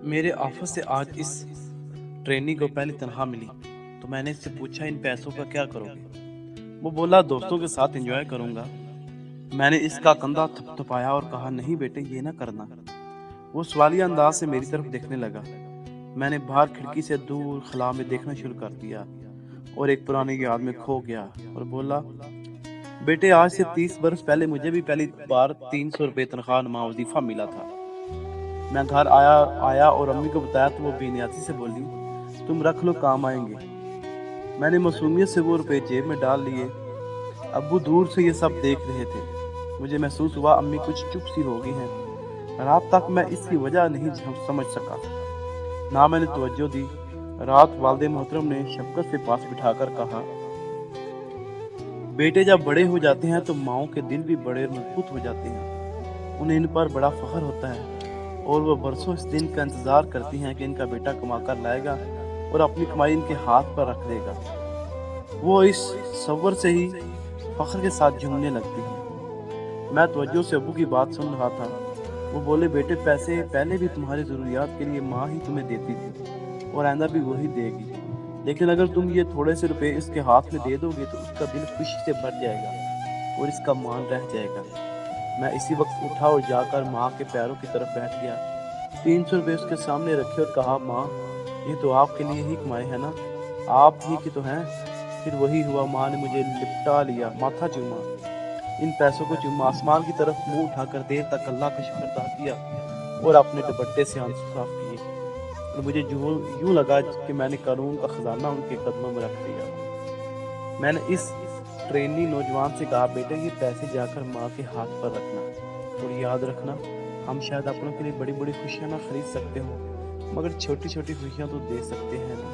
میرے آفس سے آج اس ٹرینی کو پہلی تنخواہ ملی تو میں نے اس سے پوچھا ان پیسوں کا کیا کرو گے؟ وہ بولا دوستوں کے ساتھ انجوائے کروں گا۔ میں نے اس کا کندھا تھپ تھپایا اور کہا نہیں بیٹے یہ نہ کرنا۔ وہ سوالیہ انداز سے میری طرف دیکھنے لگا۔ میں نے باہر کھڑکی سے دور خلا میں دیکھنا شروع کر دیا اور ایک پرانی یاد میں کھو گیا اور بولا بیٹے آج سے 30 برس پہلے مجھے بھی پہلی بار 300 روپے تنخواہ نما وظیفہ ملا تھا۔ میں گھر آیا اور امی کو بتایا تو وہ بے نیازی سے بولی تم رکھ لو کام آئیں گے۔ میں نے معصومیت سے وہ روپے جیب میں ڈال لیے۔ ابو دور سے یہ سب دیکھ رہے تھے۔ مجھے محسوس ہوا امی کچھ چپ سی ہو گئی ہیں۔ رات تک میں اس کی وجہ نہیں سمجھ سکا، نہ میں نے توجہ دی۔ رات والد محترم نے شفقت سے پاس بٹھا کر کہا بیٹے جب بڑے ہو جاتے ہیں تو ماؤں کے دل بھی بڑے مضبوط ہو جاتے ہیں، انہیں ان پر بڑا فخر ہوتا ہے اور وہ برسوں اس دن کا انتظار کرتی ہیں کہ ان کا بیٹا کما کر لائے گا اور اپنی کمائی ان کے ہاتھ پر رکھ دے گا۔ وہ اس تصور سے ہی فخر کے ساتھ جھومنے لگتی ہیں۔ میں توجہ سے ابو کی بات سن رہا تھا۔ وہ بولے بیٹے پیسے پہلے بھی تمہاری ضروریات کے لیے ماں ہی تمہیں دیتی تھی اور آئندہ بھی وہی دے گی، لیکن اگر تم یہ تھوڑے سے روپے اس کے ہاتھ میں دے دو گے تو اس کا دل خوشی سے بھر جائے گا اور اس کا مان رہ جائے گا۔ میں اسی وقت اٹھا اور جا کر ماں کے پیروں کی طرف بیٹھ گیا، 300 روپے اس کے سامنے رکھے اور کہا ماں یہ تو آپ کے لیے ہی کمائے ہیں نا، آپ ہی کی تو ہیں۔ پھر وہی ہوا، ماں نے مجھے لپٹا لیا، ماتھا چوما، ان پیسوں کو چوما، آسمان کی طرف منہ اٹھا کر دیر تک اللہ کا شکر ادا کیا اور اپنے دوپٹے سے آنسو صاف کیے اور مجھے یوں لگا کہ میں نے قانون کا خزانہ ان کے قدموں میں رکھ دیا۔ میں نے اس ٹرینی نوجوان سے کہا بیٹے یہ پیسے جا کر ماں کے ہاتھ پر رکھنا اور یاد رکھنا ہم شاید اپنوں کے لیے بڑی بڑی خوشیاں نہ خرید سکتے ہوں مگر چھوٹی چھوٹی خوشیاں تو دے سکتے ہیں نا۔